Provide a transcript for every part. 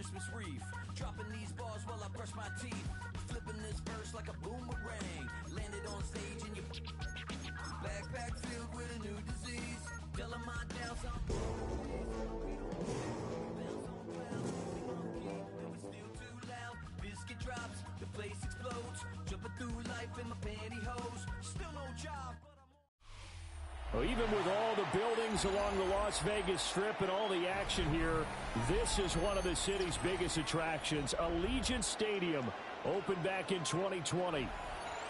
Christmas wreath. Dropping these bars while I brush my teeth. Flipping this verse like a boomerang. Landed on stage and you backpack filled with a new disease. Telling my doubts I'm still too loud. Biscuit drops, the place explodes. Jumping through life in my pantyhose. Still no job. Well, even with all the buildings along the Las Vegas Strip and all the action here, this is one of the city's biggest attractions. Allegiant Stadium opened back in 2020.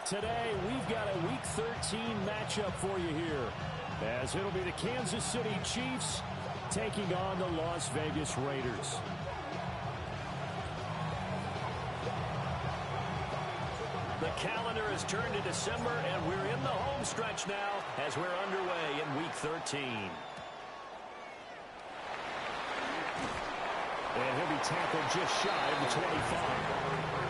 Today, we've got a Week 13 matchup for you here, as it'll be the Kansas City Chiefs taking on the Las Vegas Raiders. The calendar has turned to December, and we're in the home stretch now as we're underway in Week 13. And he'll be tackled just shy of the 25.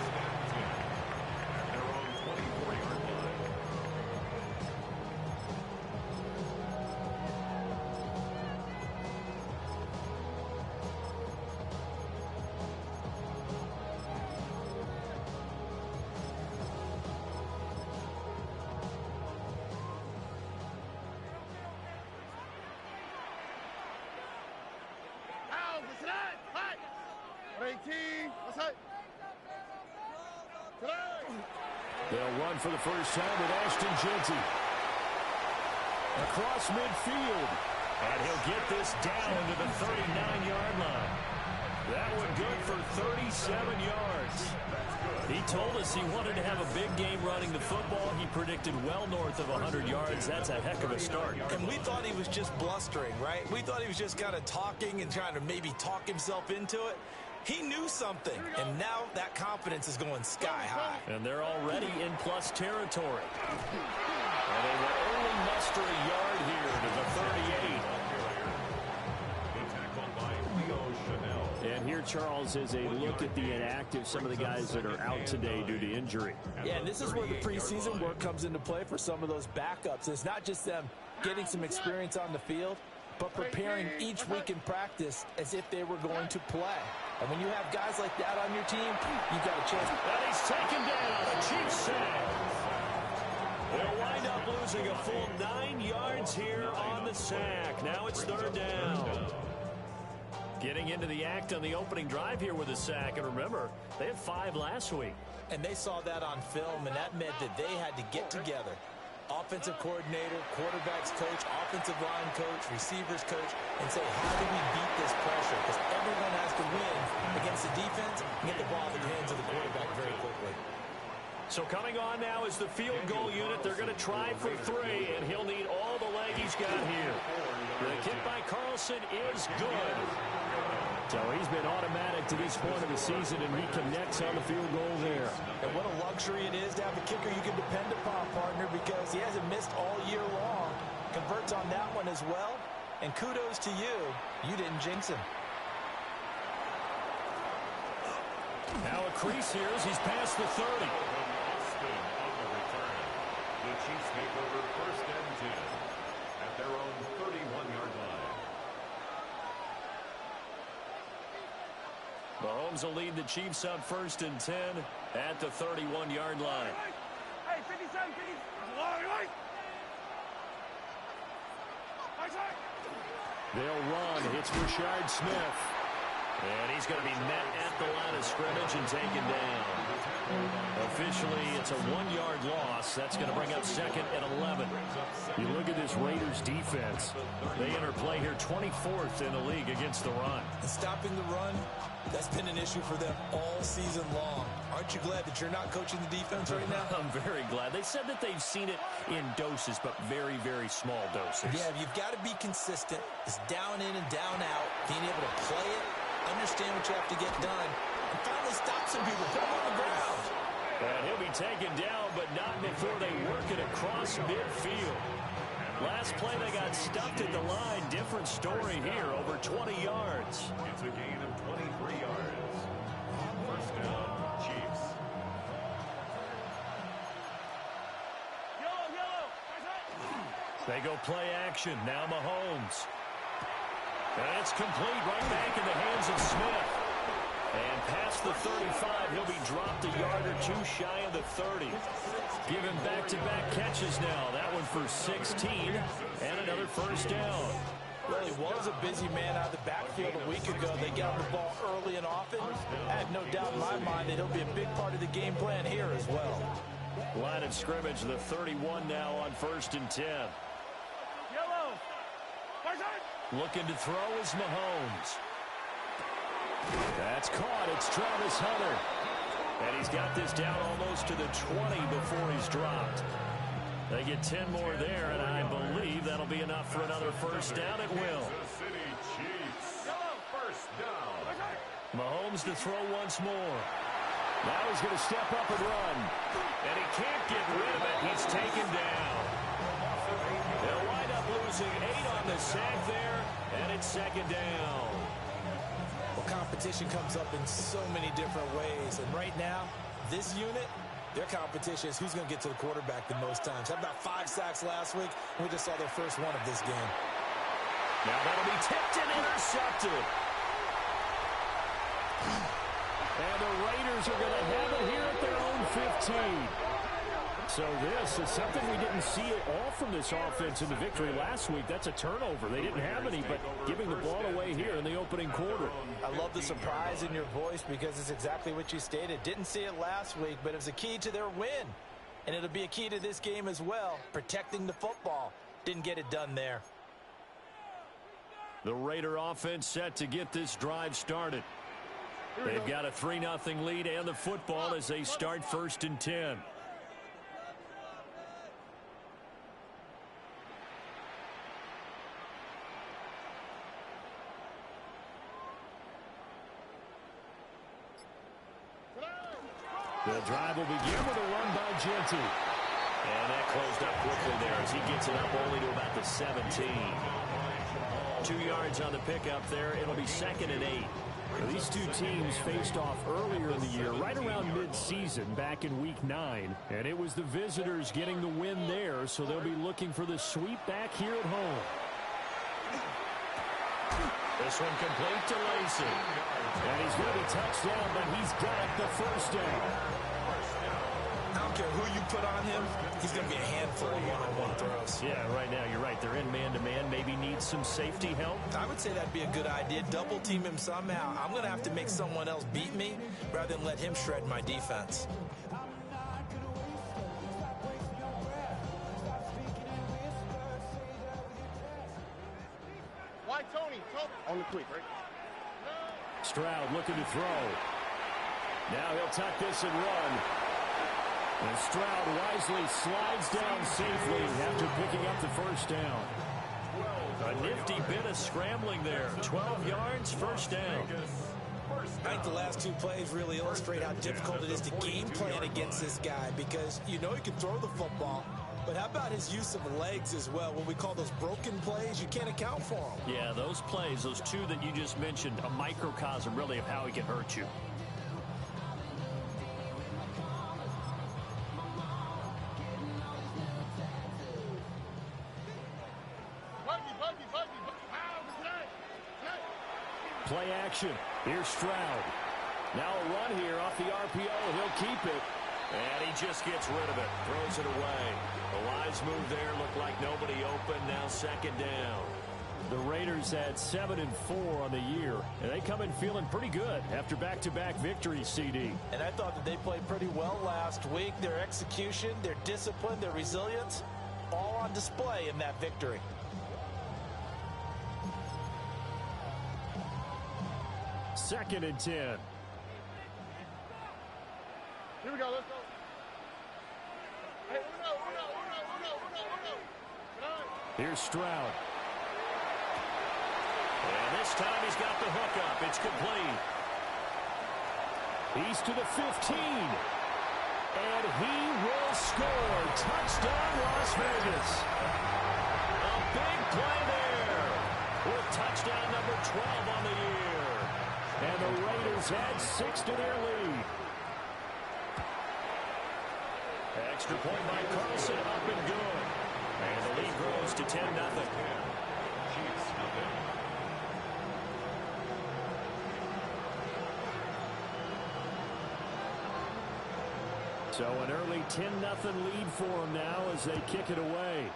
They'll run for the first time with Ashton Jeanty. Across midfield. And he'll get this down to the 39-yard line. That one good for 37 yards. He told us he wanted to have a big game running the football. He predicted well north of 100 yards. That's a heck of a start. And we thought he was just blustering, right? We thought he was just kind of talking and trying to maybe talk himself into it. He knew something, and now that confidence is going sky high. And they're already in plus territory. And they will only muster a yard here to the 38. And here, Charles, is a look at the inactive, some of the guys that are out today due to injury. Yeah, and this is where the preseason work comes into play for some of those backups. It's not just them getting some experience on the field, but preparing each week in practice as if they were going to play. And when you have guys like that on your team, you've got a chance. And he's taken down. A Chiefs sack. They'll wind up losing a full 9 yards here on the sack. Now it's third down. Getting into the act on the opening drive here with a sack. And remember, they had 5 last week. And they saw that on film, and that meant that they had to get together. Offensive coordinator, quarterbacks coach, offensive line coach, receivers coach, and say, how do we beat this pressure? Because everyone has to win against the defense and get the ball in the hands of the quarterback very quickly. So coming on now is the field goal unit. They're going to try for 3, and he'll need all the leg he's got here. The kick by Carlson is good. So he's been automatic to this point of the season, and he connects on the field goal there. And what a luxury it is to have a kicker you can depend upon, partner, because he hasn't missed all year long. Converts on that one as well. And kudos to you. You didn't jinx him. Now a crease here as he's past the 30. The Chiefs take over 1st and 10 at their own 31-yard line. Mahomes will lead the Chiefs on 1st and 10 at the 31-yard line. Hey, 57, 50. They'll run. It's Rashard Smith. And he's going to be met at the line of scrimmage and taken down. Officially, it's a 1-yard loss. That's going to bring up 2nd and 11. You look at this Raiders defense. They enter play here 24th in the league against the run. And stopping the run, that's been an issue for them all season long. Aren't you glad that you're not coaching the defense right now? I'm very glad. They said that they've seen it in doses, but very, very small doses. Yeah, you've got to be consistent. It's down in and down out. Being able to play it, understand what you have to get done, and finally stop some people, put them on the ground. And he'll be taken down, but not before they work it across midfield. Last play, they got stuffed at the line. Different story here, over 20 yards. It's a gain of 23 yards. 1st down, Chiefs. They go play action. Now Mahomes. And it's complete right back in the hands of Smith. 35. He'll be dropped a yard or two shy of the 30. Given back-to-back catches now. That one for 16 and another first down. Well, he was a busy man out of the backfield a week ago. They got him the ball early and often. I have no doubt in my mind that he'll be a big part of the game plan here as well. Line of scrimmage, the 31 now on 1st and 10. Yellow. Looking to throw is Mahomes. That's caught. It's Travis Hunter. And he's got this down almost to the 20 before he's dropped. They get 10 more there, and I believe that'll be enough for another first down. It will. Mahomes to throw once more. Now he's going to step up and run. And he can't get rid of it. He's taken down. They'll wind up losing 8 on the sack there, and it's 2nd down. Well, competition comes up in so many different ways. And right now, this unit, their competition is who's going to get to the quarterback the most times. Had about 5 sacks last week, and we just saw their first one of this game. Now that'll be tipped and intercepted. And the Raiders are going to have it here at their own 15. So this is something we didn't see at all from this offense in the victory last week. That's a turnover. They didn't have any, but giving the ball away here in the opening quarter. I love the surprise in your voice because it's exactly what you stated. Didn't see it last week, but it was a key to their win. And it'll be a key to this game as well, protecting the football. Didn't get it done there. The Raider offense set to get this drive started. They've got a 3-0 lead and the football as they start 1st and 10. The drive will begin with a run by Genty. And that closed up quickly there as he gets it up only to about the 17. 2 yards on the pickup there. It'll be 2nd and 8. These two teams faced off earlier in the year, right around mid-season, back in Week 9. And it was the visitors getting the win there, so they'll be looking for the sweep back here at home. This one complete to Lacey. And he's going to be touchdown, but he's got the first down. I don't care who you put on him, he's going to be a handful of one-on-one throws. Yeah, right now you're right. They're in man-to-man. Maybe needs some safety help. I would say that'd be a good idea. Double team him somehow. I'm going to have to make someone else beat me rather than let him shred my defense. Why Tony? On the quick, right? Stroud looking to throw. Now he'll tuck this and run. And Stroud wisely slides down safely after picking up the first down. A nifty bit of scrambling there. 12 yards, first down. I think the last 2 plays really illustrate how difficult it is to game plan against this guy because you know he can throw the football, but how about his use of legs as well? What we call those broken plays, you can't account for them. Yeah, those plays, those 2 that you just mentioned, a microcosm really of how he can hurt you. Play action. Here's Stroud. Now a run here off the RPO. He'll keep it. And he just gets rid of it. Throws it away. A wise move there. Looked like nobody open. Now 2nd down. The Raiders had 7-4 on the year. And they come in feeling pretty good after back-to-back victories, CD. And I thought that they played pretty well last week. Their execution, their discipline, their resilience, all on display in that victory. Second and 10. Here we go, let's go. Hey, uno. Here's Stroud. And this time he's got the hook up. It's complete. He's to the 15. And he will score. Touchdown, Las Vegas. A big play there. With touchdown number 12 on the year. And the Raiders add 6 to their lead. Extra point by Carlson, up and good. And the lead grows to 10-0. So an early 10-0 lead for them now as they kick it away.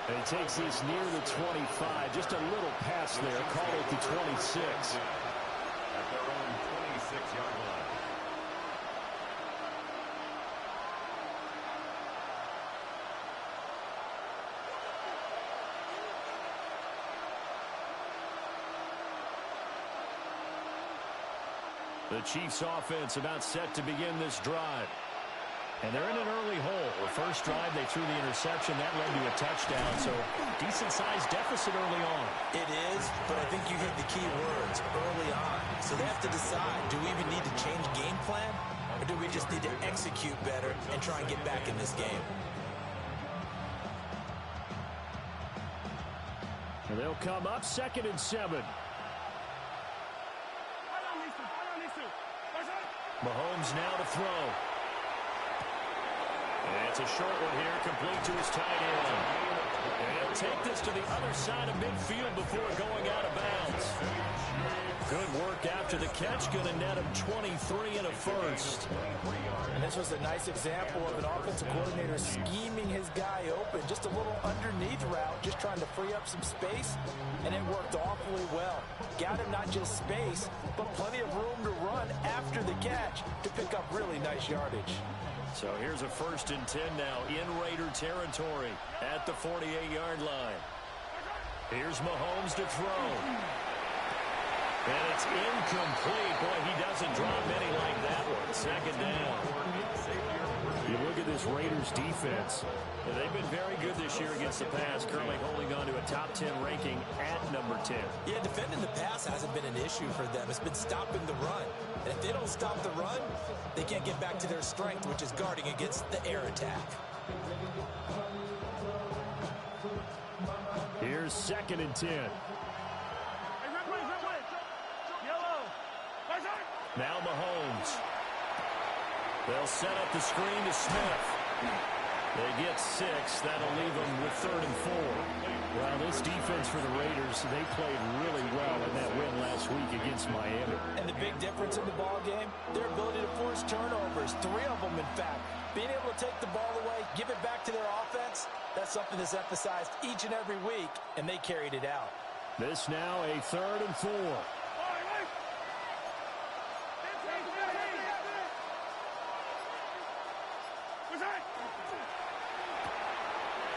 And he takes this near the 25. Just a little pass there. Call it the 26. At their own 26-yard line. The Chiefs offense about set to begin this drive. And they're in an early hole. The first drive, they threw the interception. That led to a touchdown. So decent-sized deficit early on. It is, but I think you hit the key words, early on. So they have to decide, do we even need to change game plan? Or do we just need to execute better and try and get back in this game? And they'll come up 2nd and 7. Mahomes now to throw. And it's a short one here, complete to his tight end. And he'll take this to the other side of midfield before going out of bounds. Good work after the catch, going to net him 23 and a first. And this was a nice example of an offensive coordinator scheming his guy open. Just a little underneath route, just trying to free up some space, and it worked awfully well. Got him not just space, but plenty of room to run after the catch to pick up really nice yardage. So here's a 1st and 10 now in Raider territory at the 48-yard line. Here's Mahomes to throw. And it's incomplete. Boy, he doesn't drop many like that one. 2nd down. You look at this Raiders defense. They've been very good this year against the pass, currently holding on to a top 10 ranking at number 10. Yeah, defending the pass hasn't been an issue for them. It's been stopping the run. And if they don't stop the run, they can't get back to their strength, which is guarding against the air attack. Here's 2nd and 10. Now Mahomes. They'll set up the screen to Smith. They get 6. That'll leave them with 3rd and 4. Well, this defense for the Raiders, they played really well in that win last week against Miami. And the big difference in the ball game, their ability to force turnovers, 3 of them, in fact. Being able to take the ball away, give it back to their offense, that's something that's emphasized each and every week, and they carried it out. This now a 3rd and 4.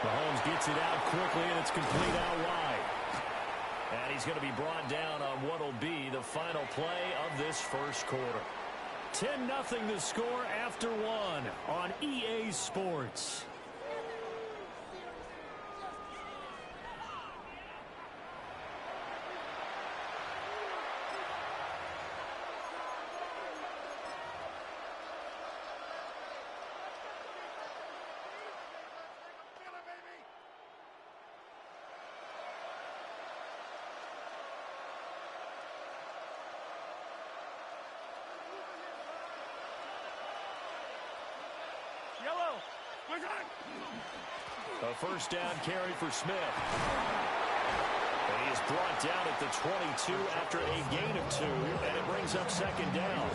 Mahomes gets it out quickly, and it's complete out wide. And he's going to be brought down on what will be the final play of this first quarter. 10-0 the score after 1 on EA Sports. A first down carry for Smith. And he is brought down at the 22 after a gain of 2, and it brings up 2nd down.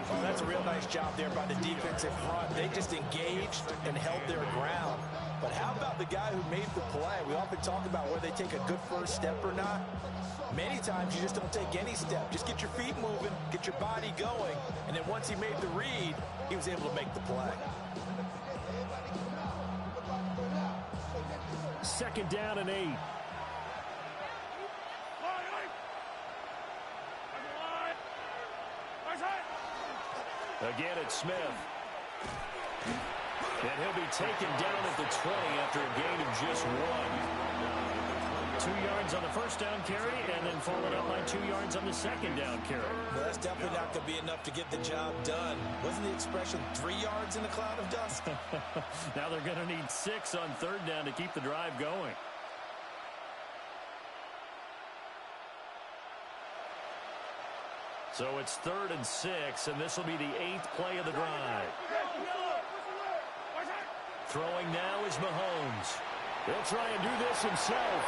Well, that's a real nice job there by the defensive front. They just engaged and held their ground. But how about the guy who made the play? We often talk about whether they take a good first step or not. Many times you just don't take any step. Just get your feet moving, get your body going, and then once he made the read, he was able to make the play. 2nd down and 8. Again, it's Smith. And he'll be taken down at the 20 after a gain of just 1. 2 yards on the first down carry, and then followed up by 2 yards on the 2nd down carry. Well, that's definitely not going to be enough to get the job done. Wasn't the expression 3 yards in a cloud of dust? Now they're going to need 6 on 3rd down to keep the drive going. So it's 3rd and 6, and this will be the 8th play of the drive. Throwing now is Mahomes. He'll try and do this himself.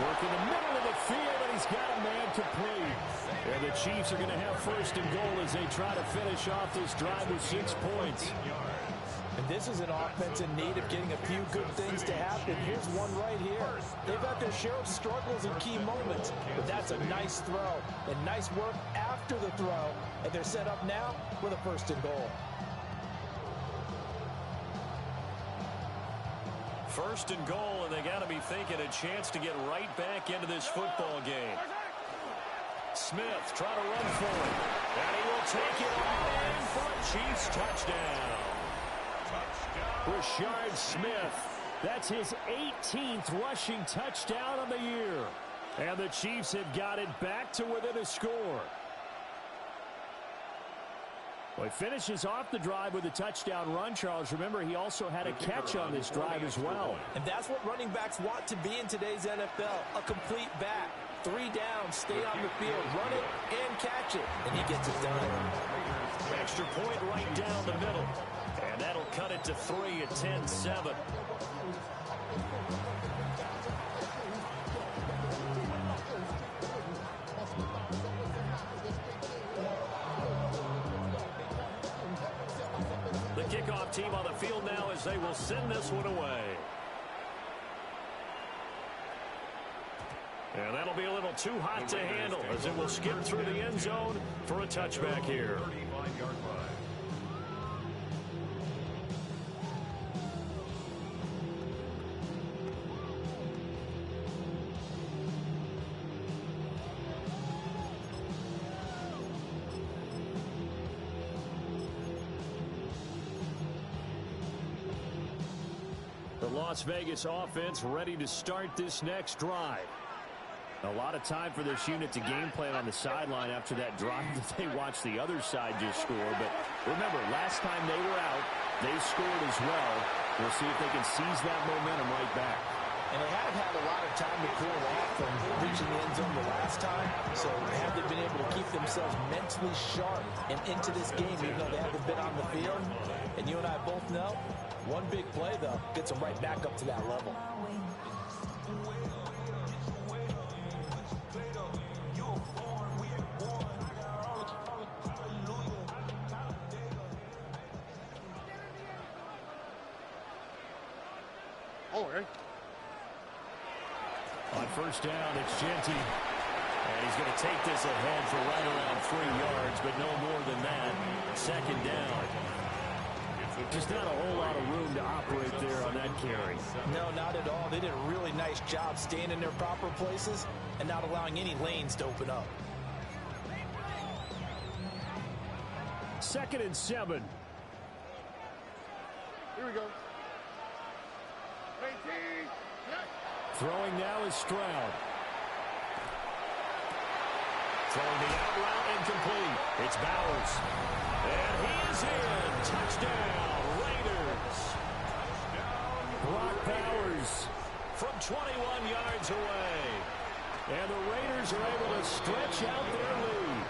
Working the middle of the field, and he's got a man complete. And the Chiefs are going to have first and goal as they try to finish off this drive with 6 points. And this is an offense in need of getting a few good things to happen. Here's one right here. They've had their share of struggles in key moments, but that's a nice throw and nice work after the throw. And they're set up now with a first and goal. First and goal, and they got to be thinking a chance to get right back into this football game. Smith trying to run for it, and he will take it all in for a Chiefs touchdown. Rashard Smith, that's his 18th rushing touchdown of the year. And the Chiefs have got it back to within a score. Well, he finishes off the drive with a touchdown run, Charles. Remember, he also had a catch on this drive as well. And that's what running backs want to be in today's NFL, a complete back. 3 down, stay on the field, run it, and catch it. And he gets it done. Extra point right down the middle. And that'll cut it to 3 at 10-7. The kickoff team on the field now as they will send this one away. And that'll be a little too hot to handle as it will skip through the end zone for a touchback here. The Las Vegas offense ready to start this next drive. A lot of time for this unit to game plan on the sideline after that drive that they watched the other side just score. But remember, last time they were out, they scored as well. We'll see if they can seize that momentum right back. And they have had a lot of time to cool off from reaching the end zone the last time. So have they been able to keep themselves mentally sharp and into this game, even though they haven't been on the field? And you and I both know, one big play, though, gets them right back up to that level. On first down, it's Genty. And he's going to take this ahead for right around 3 yards, but no more than that. Second down. Just not a whole lot of room to operate there on that carry. No, not at all. They did a really nice job staying in their proper places and not allowing any lanes to open up. 2nd and 7. Here we go. Throwing now is Stroud. Throwing the out route incomplete. It's Bowers. And he is in. Touchdown, Raiders. Brock Bowers from 21 yards away. And the Raiders are able to stretch out their lead.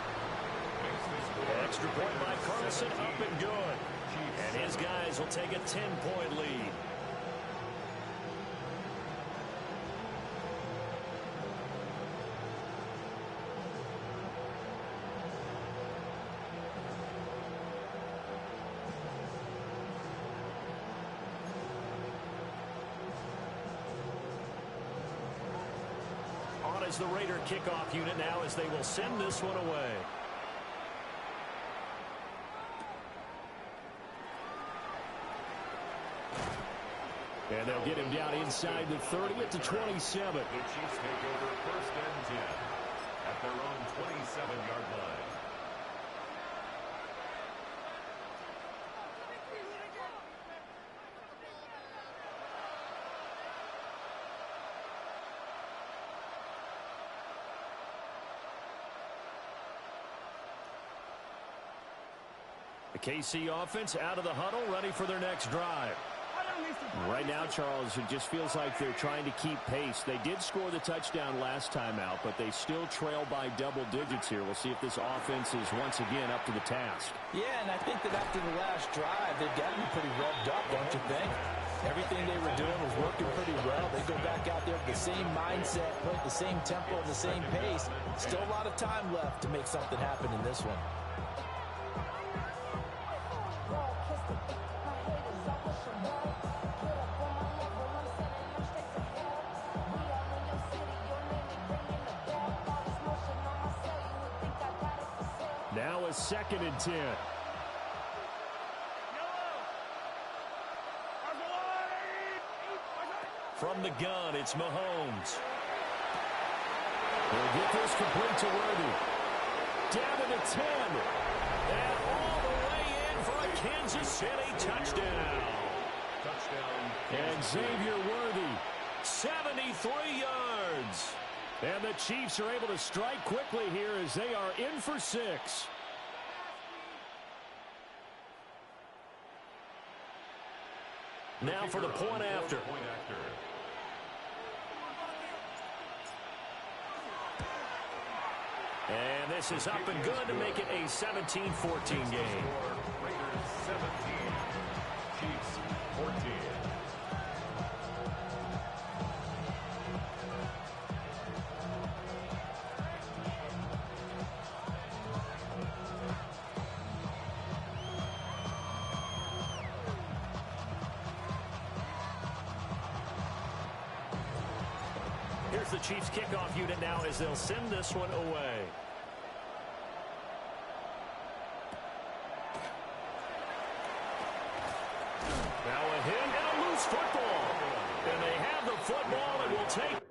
Extra point by Carlson, up and good. And his guys will take a 10-point lead. On is the Raider kickoff unit now as they will send this one away. And they'll get him down inside the 30 at the 27. The Chiefs take over 1st and 10 at their own 27-yard line. The KC offense out of the huddle, ready for their next drive. Right now, Charles, it just feels like they're trying to keep pace. They did score the touchdown last time out, but they still trail by double digits here. We'll see if this offense is once again up to the task. Yeah, and I think that after the last drive, they've got to be pretty revved up, don't you think? Everything they were doing was working pretty well. They go back out there for the same mindset, playing the same tempo and the same pace. Still a lot of time left to make something happen in this one. Now a 2nd and 10. From the gun, it's Mahomes. He'll get this complete to Worthy. Down to the 10. And all the way in for a Kansas City touchdown. And Xavier Worthy, 73 yards. And the Chiefs are able to strike quickly here as they are in for 6. Now for the point after. And this is up and good to make it a 17-14 game. Raiders 17, Chiefs 14. Here's the Chiefs kickoff unit now as they'll send this one away. Now a hit and a loose football. And they have the football and will take.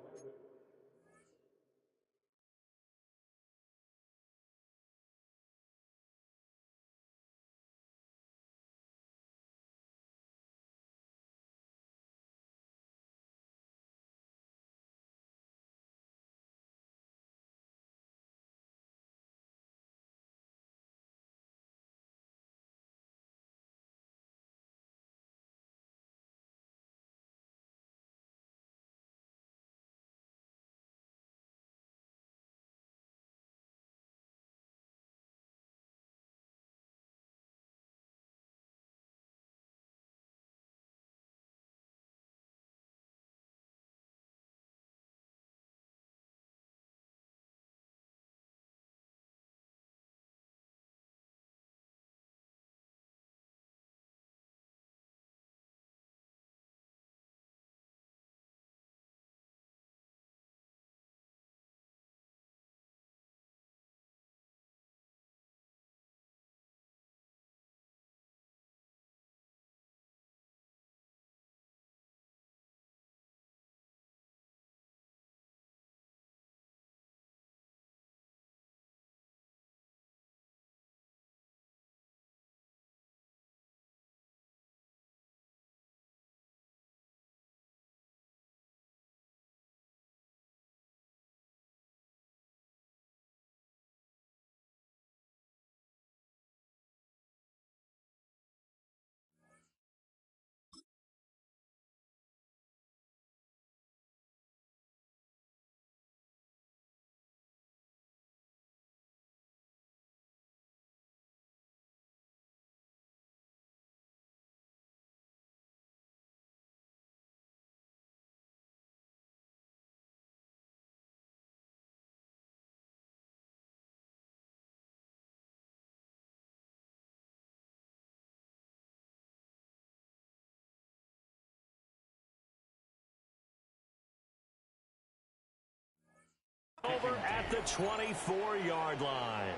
Over at the 24-yard line.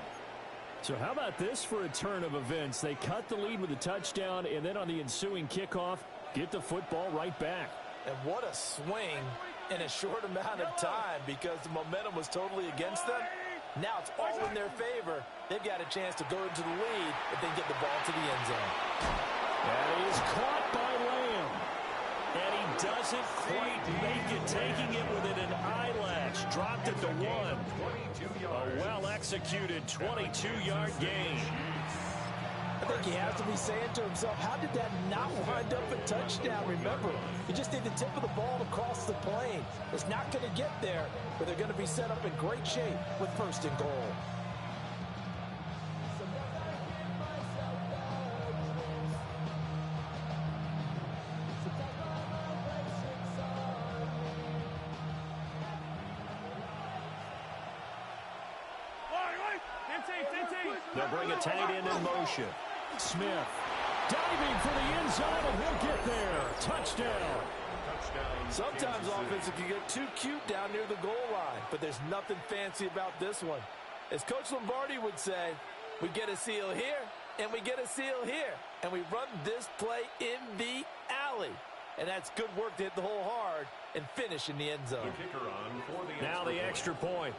So how about this for a turn of events? They cut the lead with a touchdown, and then on the ensuing kickoff, get the football right back. And what a swing in a short amount of time because the momentum was totally against them. Now it's all in their favor. They've got a chance to go into the lead if they get the ball to the end zone. That is caught by Lamb. And he doesn't quite make it, taking it within an eyelash. Dropped it to 1. A well-executed 22-yard gain. I think he has to be saying to himself, how did that not wind up a touchdown? Remember, you just need the tip of the ball to cross the plane. It's not going to get there, but they're going to be set up in great shape with 1st and goal. They'll bring a tight end in motion. Smith diving for the end zone, and he'll get there. Touchdown. Sometimes offenses can get too cute down near the goal line, but there's nothing fancy about this one. As Coach Lombardi would say, we get a seal here, and we get a seal here, and we run this play in the alley. And that's good work to hit the hole hard and finish in the end zone. Now the extra point.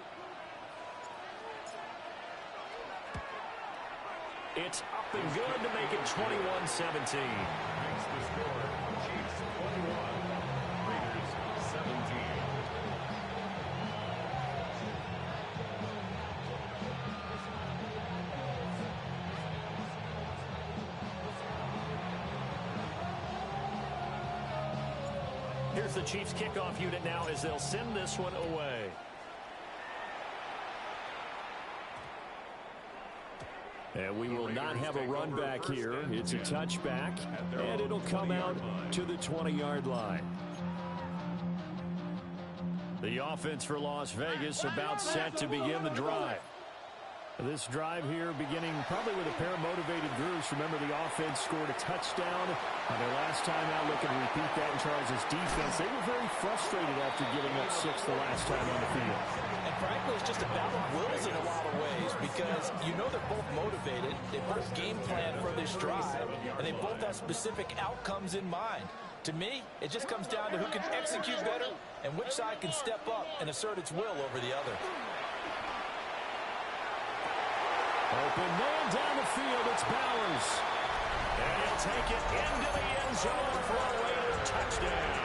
It's up and good to make it 21-17. Makes the score Chiefs 21, Raiders 17. Here's the Chiefs kickoff unit now as they'll send this one away. And we will not have a run back here. It's a touchback, and it'll come out to the 20-yard line. The offense for Las Vegas about set to begin the drive. This drive here beginning probably with a pair of motivated Bruce. Remember, the offense scored a touchdown on their last time out. Looking to repeat that in Charles' defense. They were very frustrated after giving up 6 the last time on the field. And frankly, it's just a battle of wills in a lot of ways because you know they're both motivated. They both game plan for this drive, and they both have specific outcomes in mind. To me, it just comes down to who can execute better and which side can step up and assert its will over the other. Open man down the field, it's Bowers. And he'll take it into the end zone for a Raider touchdown.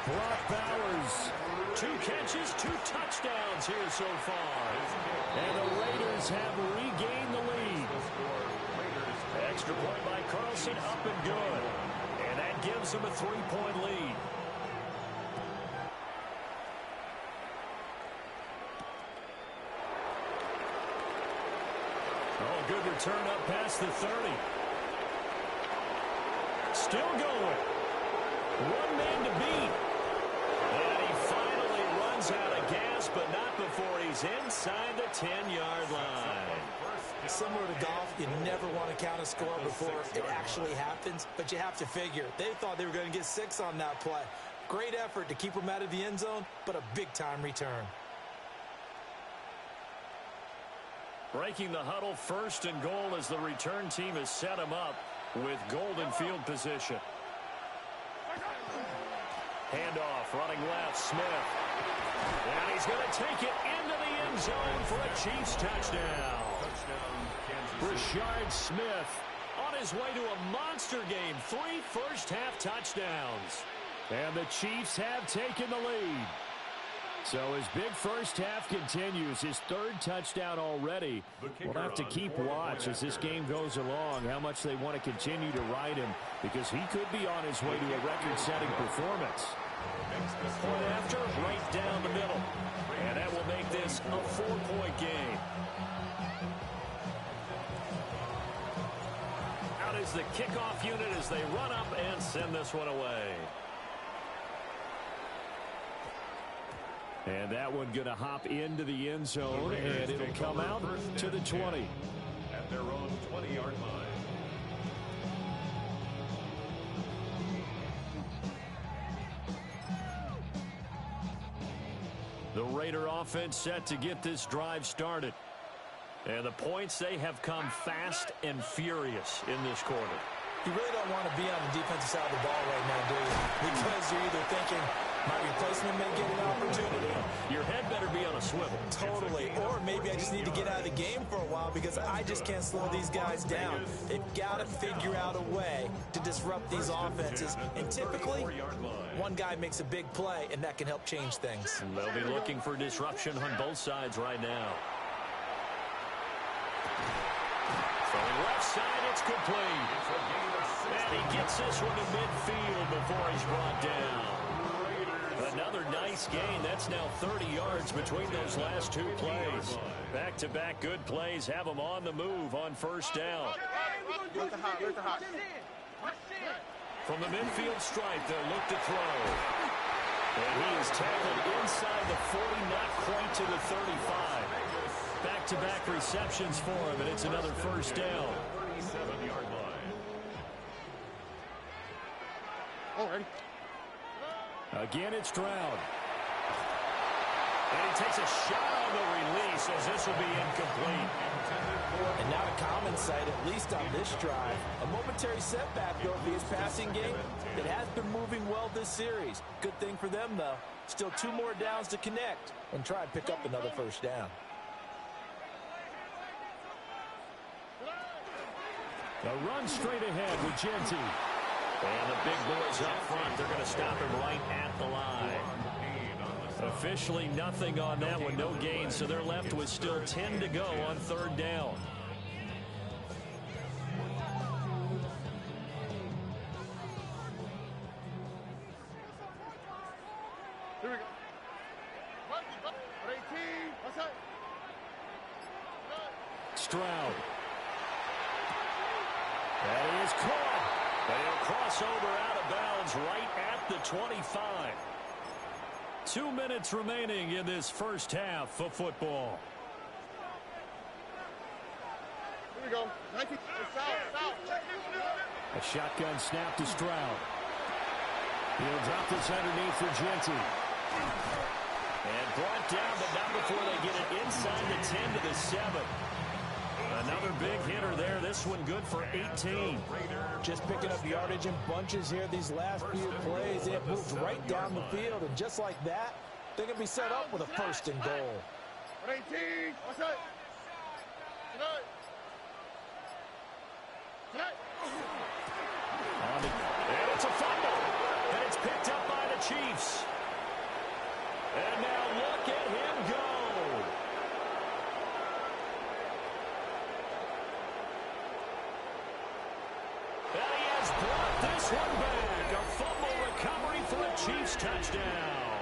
Brock Bowers, 2 catches, 2 touchdowns here so far. And the Raiders have regained the lead. Extra point by Carlson, up and good. And that gives them a 3-point lead. Oh, good return up past the 30. Still going. 1 man to beat. And he finally runs out of gas, but not before he's inside the 10-yard line. Similar to golf, you never want to count a score before it actually happens, but you have to figure. They thought they were going to get 6 on that play. Great effort to keep them out of the end zone, but a big-time return. Breaking the huddle, 1st and goal as the return team has set him up with golden field position. Handoff, running left, Smith. And he's going to take it into the end zone for a Chiefs touchdown. Rashard Smith on his way to a monster game. 3 first-half touchdowns. And the Chiefs have taken the lead. So his big first half continues. His 3rd touchdown already. We'll have to keep watch as this game goes along, how much they want to continue to ride him, because he could be on his way to a record-setting performance. Point after, right down the middle. And that will make this a 4-point game. Out is the kickoff unit as they run up and send this one away. And that one going to hop into the end zone, and it'll come out to the 20. At their own 20-yard line. The Raider offense set to get this drive started. And the points, they have come fast and furious in this quarter. You really don't want to be on the defensive side of the ball right now, do you? Because you're either thinking, my replacement may get an opportunity. Your head better be on a swivel. Totally. Or maybe I just need to get out of the game for a while because I just can't slow these guys down. They've got to figure out a way to disrupt these offenses. And typically, one guy makes a big play, and that can help change things. And they'll be looking for disruption on both sides right now. From left side, it's complete. And he gets this one to midfield before he's brought down. Another nice gain. That's now 30 yards between those last 2 plays. Back-to-back good plays have them on the move on first down. From the midfield stripe, they'll look to throw. And he is tackled inside the 40, not quite to the 35. back-to-back receptions for him, and it's another first down. 37-yard line. Oh, ready. Again, it's Stroud. And he takes a shot on the release as this will be incomplete. And not a common sight, at least on this drive. A momentary setback, though, for his passing game. It has been moving well this series. Good thing for them, though. Still 2 more downs to connect and try and pick up another first down. A run straight ahead with Genty. And the big boys up front, they're going to stop him right at the line. Officially nothing on that one, no gain, so they're left with still 10 to go on 3rd down. Here we go. 18. What's that? Stroud. And he is caught. And he'll cross over out of bounds right at the 25. 2 minutes remaining in this first half of football. Here we go. 19. Foul. A shotgun snap to Stroud. He'll drop this underneath for Genty. And brought down, but not before they get it inside the 10 to the 7. Another big hitter there. This one good for 18. Just picking up yardage in bunches here these last few plays. They have moved right down the field, and just like that, they're going to be set up with a 1st and goal. 18. What's that? And it's a fumble. And it's picked up by the Chiefs. And now look at him go. And he has brought this one back. A fumble recovery for a Chiefs touchdown.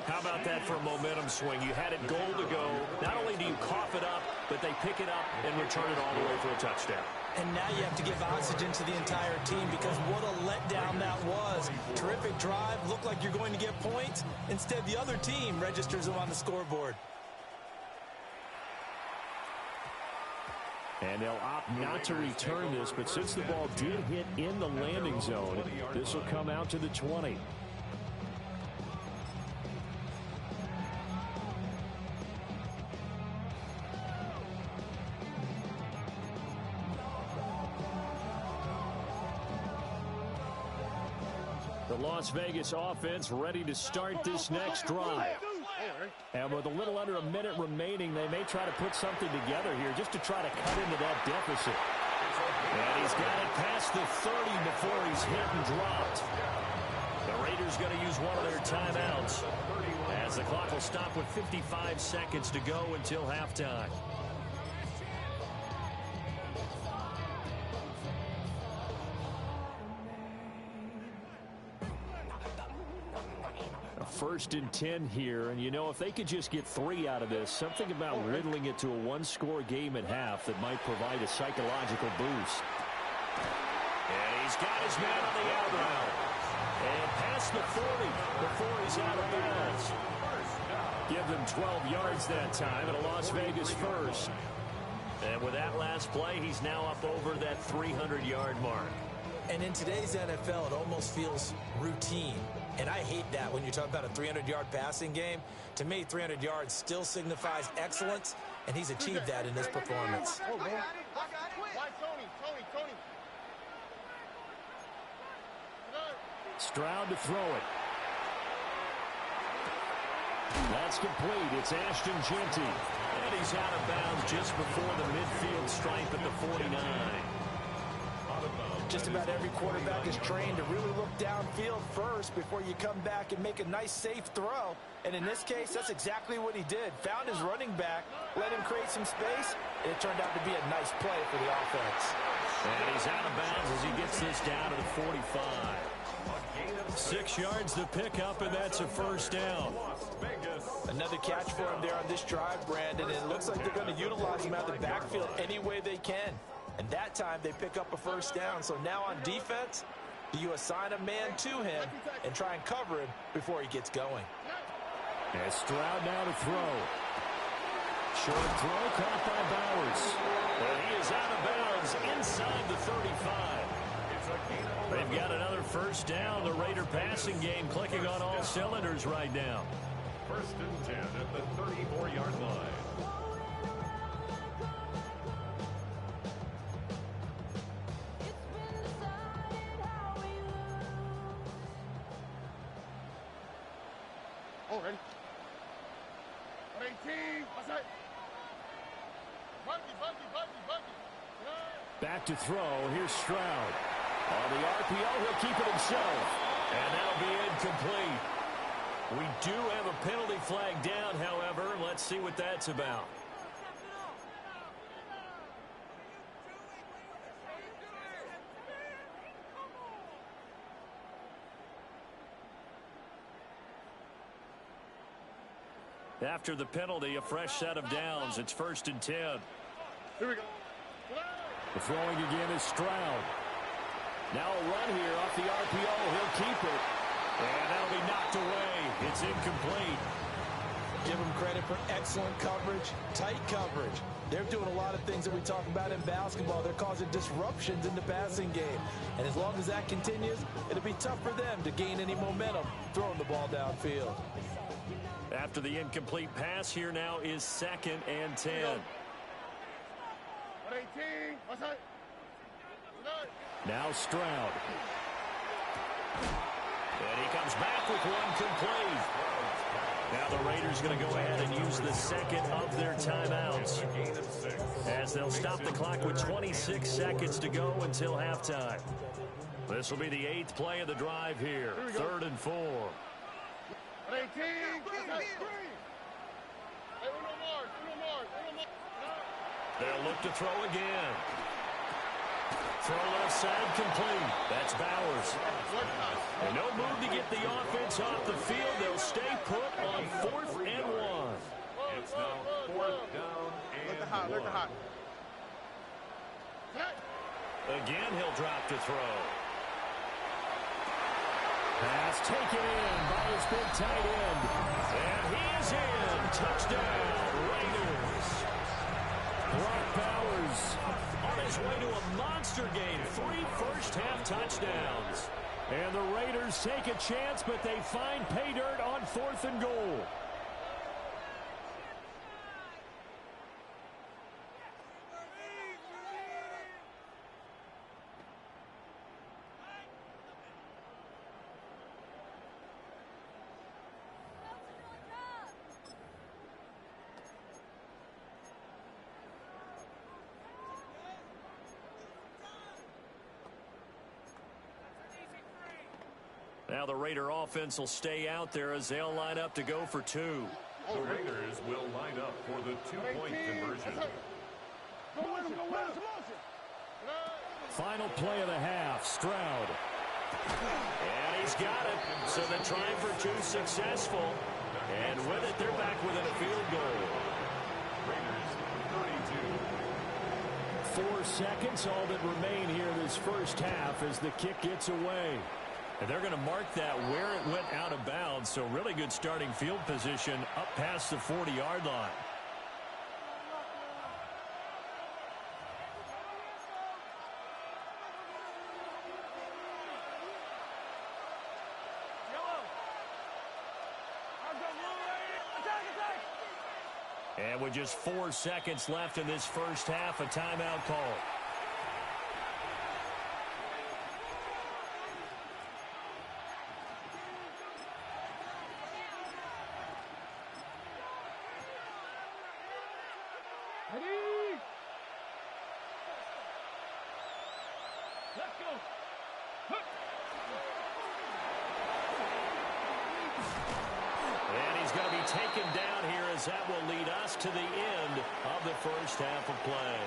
How about that for a momentum swing? You had it goal to go. Not only do you cough it up, but they pick it up and return it all the way for a touchdown. And now you have to give oxygen to the entire team because what a letdown that was. Terrific drive. Looked like you're going to get points. Instead, the other team registers them on the scoreboard. And they'll opt not to return this, but since the ball did hit in the landing zone, this will come out to the 20. The Las Vegas offense ready to start this next drive. And with a little under a minute remaining, they may try to put something together here just to try to cut into that deficit. And he's got it past the 30 before he's hit and dropped. The Raiders going to use one of their timeouts as the clock will stop with 55 seconds to go until halftime. First and 10 here, and you know, if they could just get 3 out of this, something about riddling it to a 1-score game at half that might provide a psychological boost. And he's got his man on the out route. And past the 40 before he's out of bounds. Give them 12 yards that time at a Las Vegas first. And with that last play, he's now up over that 300-yard mark. And in today's NFL, it almost feels routine. And I hate that when you talk about a 300-yard passing game. To me, 300 yards still signifies excellence, and he's achieved that in this performance. Oh, man. Why Tony? Stroud to throw it. That's complete. It's Ashton Genty. And he's out of bounds just before the midfield stripe at the 49. Just about every quarterback is trained to really look downfield first before you come back and make a nice, safe throw. And in this case, that's exactly what he did. Found his running back, let him create some space, and it turned out to be a nice play for the offense. And he's out of bounds as he gets this down to the 45. 6 yards to pick up, and that's a first down. Another catch for him there on this drive, Brandon. And it looks like they're going to utilize him out of the backfield any way they can. And that time they pick up a first down. So now on defense, do you assign a man to him and try and cover him before he gets going? And Stroud now to throw. Short throw caught by Bowers. And he is out of bounds inside the 35. They've got another first down. The Raider passing game clicking on all cylinders right now. 1st and 10 at the 34-yard line. Oh, ready? 18. What's that? Buggy. Back to throw. Here's Stroud. On the RPO, he'll keep it himself. And that'll be incomplete. We do have a penalty flag down, however. Let's see what that's about. After the penalty, a fresh set of downs. It's 1st and 10. Here we go. The throwing again is Stroud. Now a run here off the RPO. He'll keep it. And that'll be knocked away. It's incomplete. Give them credit for excellent coverage, tight coverage. They're doing a lot of things that we talk about in basketball. They're causing disruptions in the passing game. And as long as that continues, it'll be tough for them to gain any momentum throwing the ball downfield. After the incomplete pass, here now is 2nd and 10. 18. What's that? Now Stroud. And he comes back with one complete. Now the Raiders going to go ahead and use the 2nd of their timeouts, as they'll stop the clock with 26 seconds to go until halftime. This will be the 8th play of the drive here. 3rd and 4. 18. They'll look to throw again. Throw left side complete. That's Bowers. And no move to get the offense off the field. They'll stay put on 4th and 1. It's now 4th down and 1. Again, he'll drop to throw. Pass taken in by his big tight end. And he is in. Touchdown, Raiders. Brock Bowers on his way to a monster game. 3 first-half touchdowns. And the Raiders take a chance, but they find pay dirt on 4th and goal. Now the Raider offense will stay out there as they'll line up to go for 2. The Raiders will line up for the 2-point conversion. Final play of the half, Stroud. And he's got it. So the try for 2 successful. And with it, they're back within a field goal. Raiders 32. 4 seconds, all that remain here this first half as the kick gets away. And they're going to mark that where it went out of bounds. So really good starting field position up past the 40-yard line. And with just 4 seconds left in this first half, a timeout call. Taken down here as that will lead us to the end of the first half of play.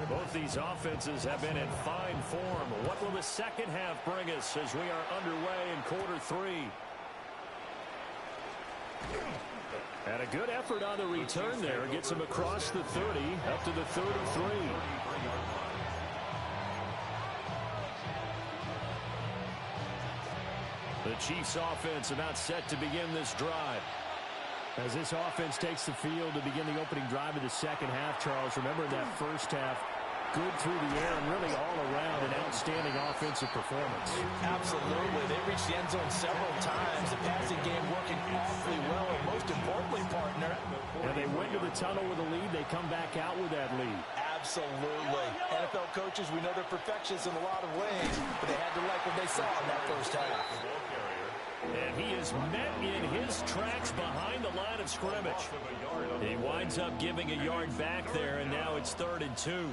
Both these offenses have been in fine form. What will the second half bring us as we are underway in quarter 3? And a good effort on the return there. Gets him across the 30, up to the 33. The Chiefs offense about set to begin this drive. As this offense takes the field to begin the opening drive of the second half, Charles, remember that first half, good through the air and really all around an outstanding offensive performance. Absolutely. They reached the end zone several times. The passing game working awfully well, and most importantly, partner. And they went to the tunnel with a lead. They come back out with that lead. Absolutely. NFL coaches, we know they're perfectionists in a lot of ways, but they had to like what they saw in that first half. And he is met in his tracks behind the line of scrimmage. He winds up giving a yard back there, and now it's 3rd and 2.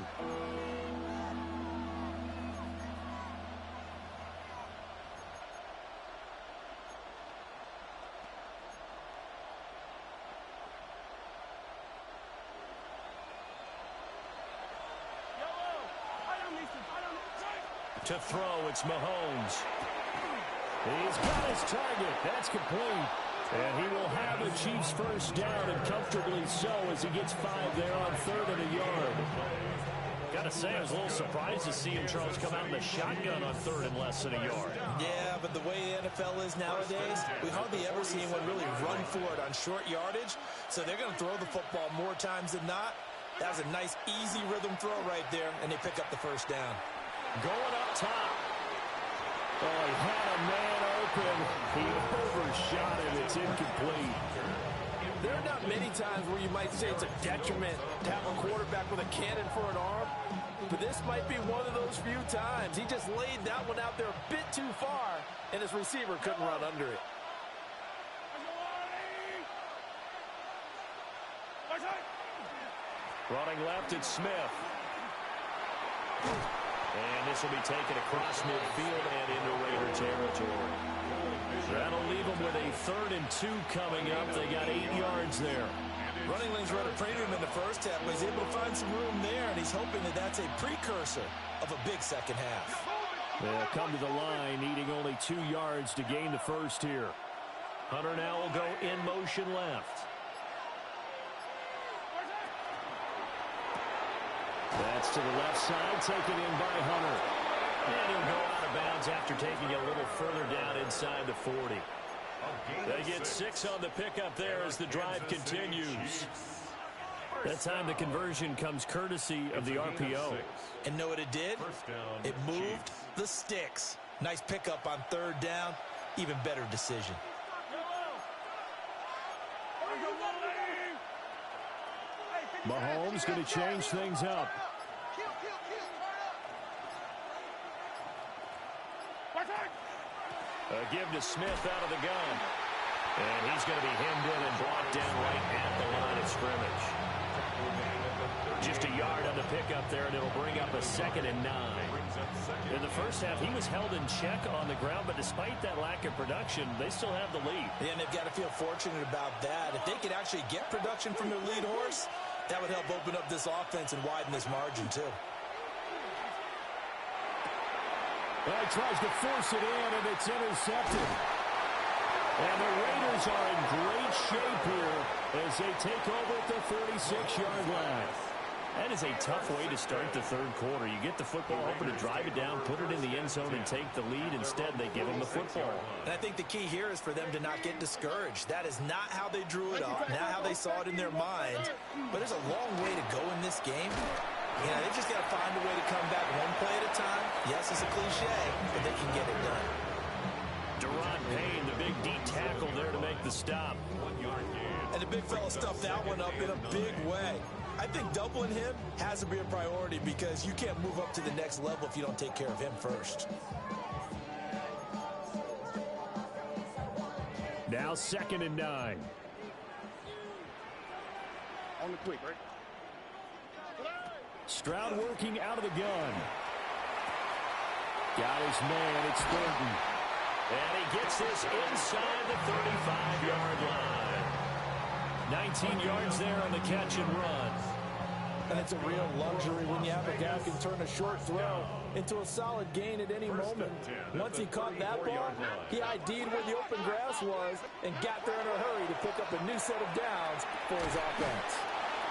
To throw, it's Mahomes. He's got his target. That's complete. And he will have a Chiefs first down, and comfortably so, as he gets 5 there on 3rd and a yard. Got to say, I was a little surprised to see him, Charles, come out in the shotgun on 3rd and less than a yard. Yeah, but the way the NFL is nowadays, we hardly ever see anyone really run for it on short yardage. So they're going to throw the football more times than not. That was a nice, easy rhythm throw right there, and they pick up the first down. Going up top. Oh, he had a man open. He overshot it. It's incomplete. There are not many times where you might say it's a detriment to have a quarterback with a cannon for an arm, but this might be one of those few times. He just laid that one out there a bit too far, and his receiver couldn't run under it. Running left, it's Smith. And this will be taken across midfield and into Raider territory. That'll leave them with a 3rd and 2 coming up. They got 8 yards there. Running lanes run a premium in the first half, but he's able to find some room there, and he's hoping that that's a precursor of a big second half. They'll come to the line, needing only 2 yards to gain the first here. Hunter now will go in motion left. That's to the left side, taken in by Hunter. And he'll go out of bounds after taking a little further down inside the 40. They get 6 on the pickup there as the drive continues. That time the conversion comes courtesy of the RPO. And know what it did? It moved the sticks. Nice pickup on 3rd down. Even better decision. Mahomes going to change things up. Give to Smith out of the gun. And he's going to be hemmed in and brought down right at the line of scrimmage. Just a yard on the pickup there, and it'll bring up a 2nd and 9. In the first half, he was held in check on the ground, but despite that lack of production, they still have the lead. Yeah, and they've got to feel fortunate about that. If they could actually get production from their lead horse, that would help open up this offense and widen this margin, too. Well, he tries to force it in, and it's intercepted. And the Raiders are in great shape here as they take over at the 36-yard line. That is a tough way to start the 3rd quarter. You get the football, hoping to drive it down, put it in the end zone, and take the lead. Instead, they give them the football. And I think the key here is for them to not get discouraged. That is not how they drew it up, not how they saw it in their mind. But there's a long way to go in this game. Yeah, they just got to find a way to come back one play at a time. Yes, it's a cliche, but they can get it done. Deron Payne, the big D tackle there to make the stop. And the big fella stuffed that one up in a big way. I think doubling him has to be a priority because you can't move up to the next level if you don't take care of him first. Now 2nd and 9. On the quick, right? Stroud working out of the gun. Got his man, it's Thornton. And he gets this inside the 35-yard line. 19 yards there on the catch and run. And it's a real luxury when you have a guy who can turn a short throw into a solid gain at any moment. Once he caught that ball, he ID'd where the open grass was and got there in a hurry to pick up a new set of downs for his offense.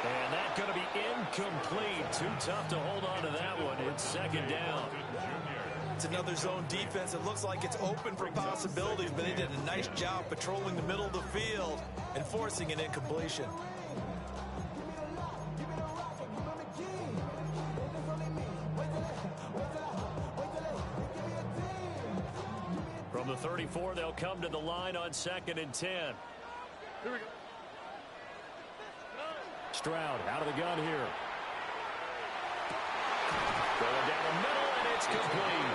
And that's going to be incomplete. Too tough to hold on to that one. It's second down. It's another zone defense. It looks like it's open for possibilities, but they did a nice job patrolling the middle of the field and forcing an incompletion. From the 34, they'll come to the line on 2nd and 10. Here we go. Stroud out of the gun here. Going down the middle, and it's complete.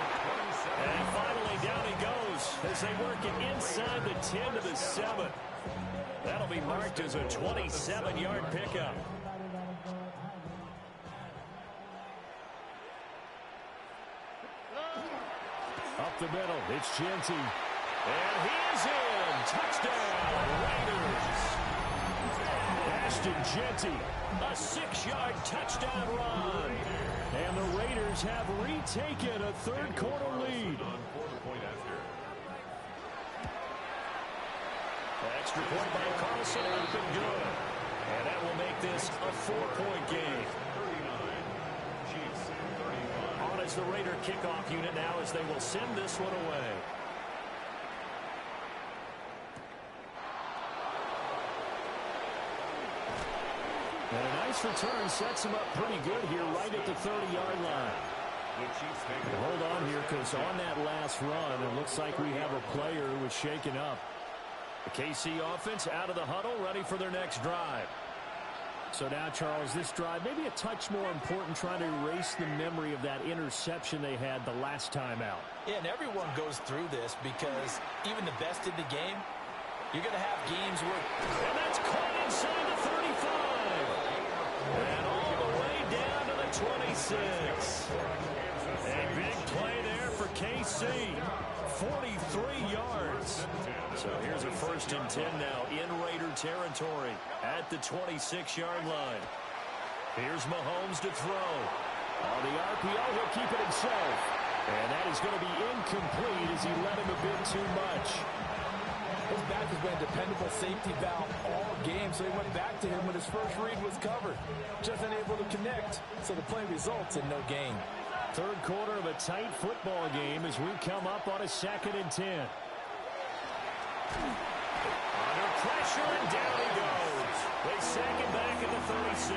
And finally, down he goes as they work it inside the 10 to the 7. That'll be marked as a 27-yard pickup. Up the middle, it's Genty. And he is in. Touchdown, Raiders. Ashton Genty, a 6-yard touchdown run. And the Raiders have retaken a third-quarter lead. Extra point by Carlson, up and good. And that will make this a 4-point game. On as the Raider kickoff unit now as they will send this one away. And a nice return sets him up pretty good here right at the 30-yard line. Hold on here because on that last run, it looks like we have a player who was shaken up. The KC offense out of the huddle, ready for their next drive. So now, Charles, this drive maybe a touch more important, trying to erase the memory of that interception they had the last time out. Yeah, and everyone goes through this because even the best in the game, you're going to have games where... And that's caught inside the 35. And all the way down to the 26. A big play there for KC. 43 yards. So here's a 1st and 10 now in Raider territory at the 26-yard line. Here's Mahomes to throw. On the RPO, he'll keep it himself. And that is going to be incomplete as he led him a bit too much. His back has been a dependable safety valve all game, so he went back to him when his first read was covered. Just unable to connect, so the play results in no gain. Third quarter of a tight football game as we come up on a 2nd and 10. Under pressure, and down he goes. They sack him back at the 36.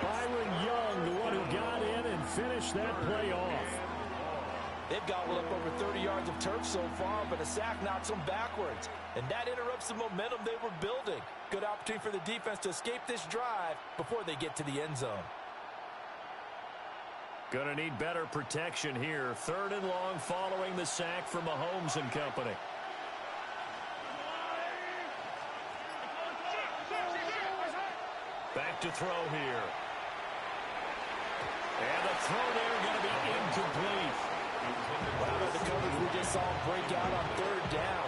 Byron Young, the one who got in and finished that play off. They've gobbled up over 30 yards of turf so far, but a sack knocks them backwards. And that interrupts the momentum they were building. Good opportunity for the defense to escape this drive before they get to the end zone. Gonna need better protection here. 3rd and long following the sack from Mahomes and company. Back to throw here. And the throw there going to be incomplete. Wow, the coverage we just saw break out on 3rd down.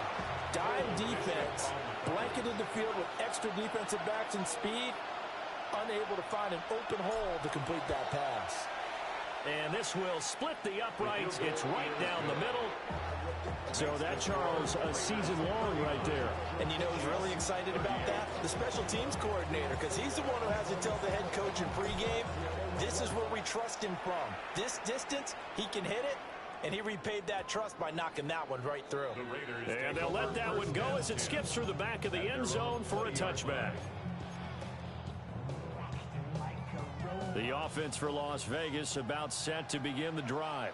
Dime defense, blanketed the field with extra defensive backs and speed, unable to find an open hole to complete that pass. And this will split the uprights. It's right down the middle. So that, Charles, a season long right there. And you know who's really excited about that? The special teams coordinator, because he's the one who has to tell the head coach in pregame, this is where we trust him from. This distance, he can hit it, and he repaid that trust by knocking that one right through. And they'll let that one go as it skips through the back of the end zone for a touchback. The offense for Las Vegas about set to begin the drive.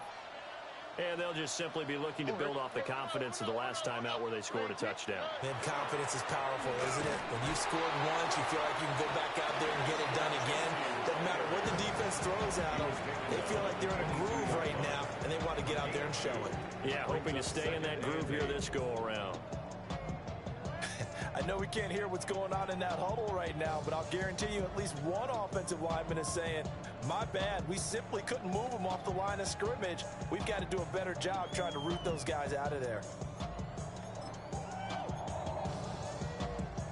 And they'll just simply be looking to build off the confidence of the last time out where they scored a touchdown. Man, confidence is powerful, isn't it? When you've scored once, you feel like you can go back out there and get it done again. Doesn't matter what the defense throws at them. They feel like they're in a groove right now, and they want to get out there and show it. Yeah, hoping to stay in that groove here this go-around. I know we can't hear what's going on in that huddle right now, but I'll guarantee you at least one offensive lineman is saying, my bad, we simply couldn't move them off the line of scrimmage. We've got to do a better job trying to root those guys out of there.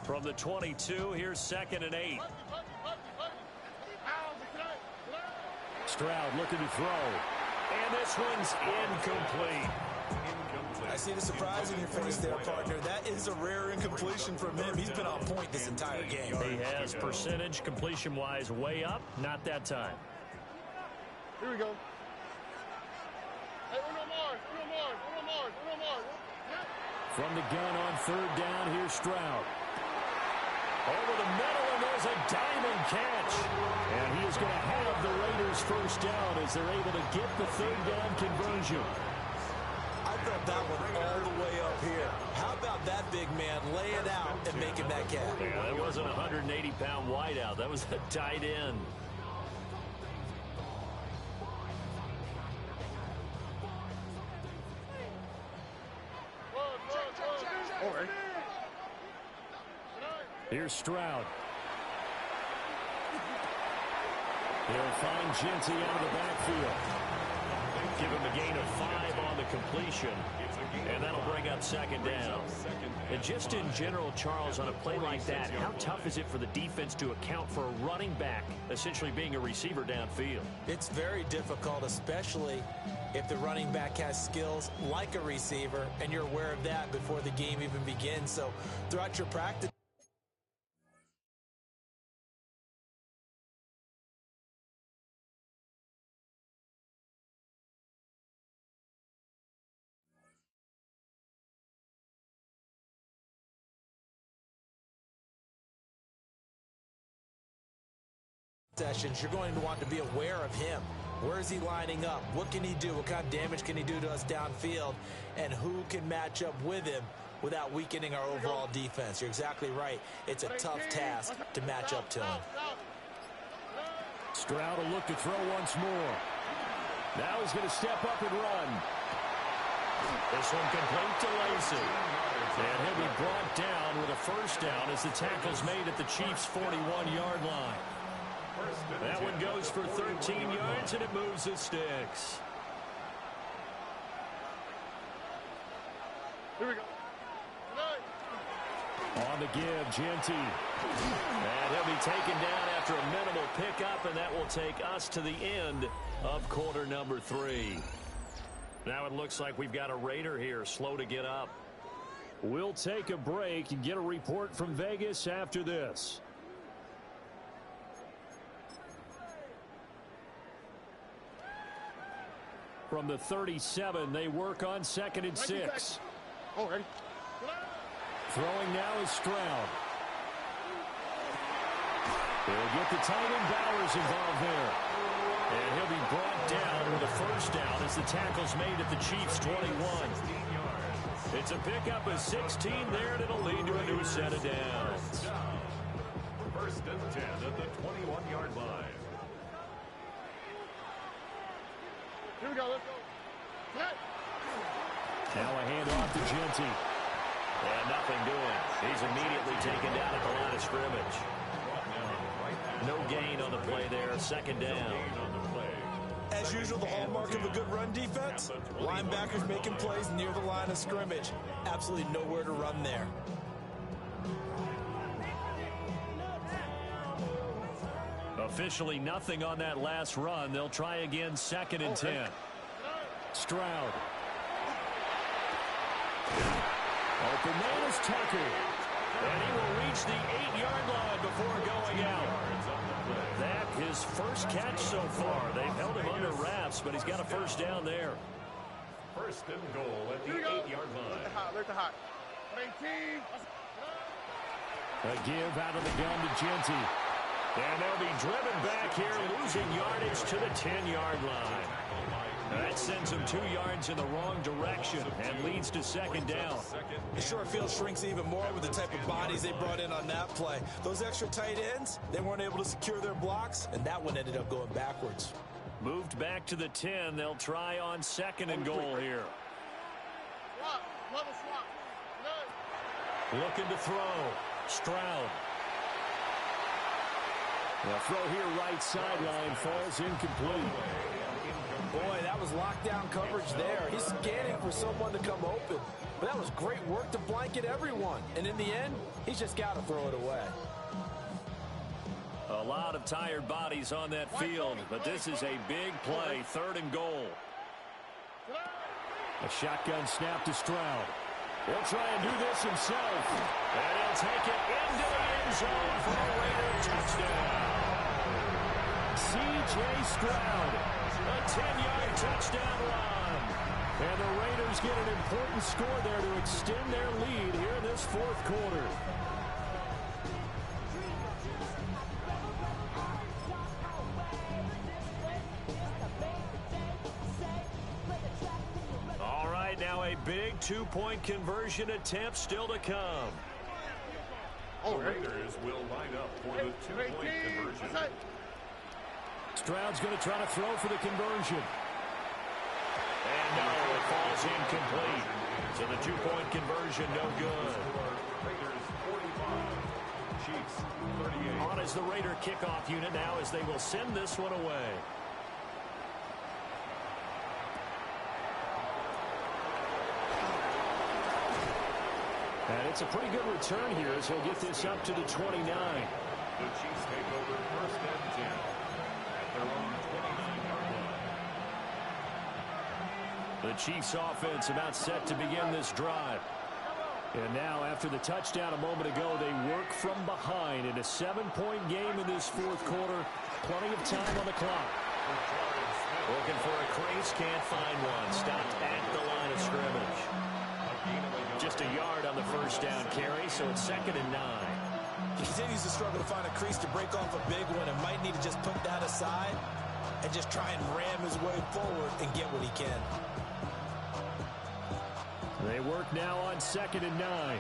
From the 22, here's 2nd and 8. Stroud looking to throw. And this one's incomplete. I see the surprise in your face there, partner. That is a rare incompletion from him. He's been on point this entire game. He has percentage completion-wise way up. Not that time. Here we go. Hey, uno more. From the gun on third down, here's Stroud. Over the middle, and there's a diamond catch. And he is going to have the Raiders first down as they're able to get the third down conversion. I felt that one all the way up here. How about that big man lay it out and making that catch? Yeah, that wasn't a 180-pound wideout. That was a tight end. Here's Stroud. He'll find Genty out of the backfield. Give him a gain of 5 on the completion, and that'll bring up second down. And just in general, Charles, on a play like that, how tough is it for the defense to account for a running back essentially being a receiver downfield? It's very difficult, especially if the running back has skills like a receiver, and you're aware of that before the game even begins. So throughout your practice, sessions, you're going to want to be aware of him. Where is he lining up? What can he do? What kind of damage can he do to us downfield? And who can match up with him without weakening our overall defense? You're exactly right. It's a tough task to match up to him. Stroud will look to throw once more. Now he's going to step up and run. This one complete to Lacey. And he'll be brought down with a first down as the tackle's made at the Chiefs' 41-yard line. That one goes for 13 yards, and it moves the sticks. Here we go. On the give, Genty. And he'll be taken down after a minimal pickup, and that will take us to the end of quarter number 3. Now it looks like we've got a Raider here, slow to get up. We'll take a break and get a report from Vegas after this. From the 37, they work on 2nd and 6. Already. Throwing now is Stroud. They'll get the tight end Bowers involved there. And he'll be brought down with a first down as the tackle's made at the Chiefs' 21. It's a pickup of 16 there, and it'll lead to a new set of downs. First and 10 at the 21-yard line. Here we go. Let's go. Now a handoff to Genty. And nothing doing. He's immediately taken down at the line of scrimmage. No gain on the play there. 2nd down. As usual, the hallmark of a good run defense, linebackers making plays near the line of scrimmage. Absolutely nowhere to run there. Officially nothing on that last run. They'll try again 2nd and 10. Stroud. Open man is Tucker. And he will reach the 8-yard line before going out. That his first catch so far. They've held him under wraps, but he's got a first down there. First and goal at the 8-yard line. Let the hot. 19. A give out of the gun to Genty. And they'll be driven back here, losing yardage to the 10-yard line. That sends them 2 yards in the wrong direction and leads to 2nd down. The short field shrinks even more with the type of bodies they brought in on that play. Those extra tight ends, they weren't able to secure their blocks, and that one ended up going backwards. Moved back to the 10. They'll try on 2nd and goal here. Looking to throw. Stroud. The throw here right sideline falls incomplete. Boy, that was lockdown coverage there. He's scanning for someone to come open. But that was great work to blanket everyone. And in the end, he's just got to throw it away. A lot of tired bodies on that field, but this is a big play, 3rd and goal. A shotgun snap to Stroud. He'll try and do this himself. And he'll take it into the end zone for a Raider touchdown. C.J. Stroud, a 10-yard touchdown run. And the Raiders get an important score there to extend their lead here in this 4th quarter. All right, now a big 2-point conversion attempt still to come. The Raiders will line up for the 2-point conversion. Stroud's going to try to throw for the conversion. And no, it falls incomplete. So the 2-point conversion, no good. Raiders 45, Chiefs 38. On is the Raider kickoff unit now as they will send this one away. And it's a pretty good return here as he'll get this up to the 29. The Chiefs take over 1st and 10 at their own 29-yard line. The Chiefs offense about set to begin this drive. And now after the touchdown a moment ago, they work from behind in a 7-point game in this 4th quarter. Plenty of time on the clock. Looking for a crease, can't find one. Stopped at the line of scrimmage. Just a yard on the 1st down carry, so it's 2nd and 9. He continues to struggle to find a crease to break off a big one and might need to just put that aside and just try and ram his way forward and get what he can. They work now on 2nd and 9.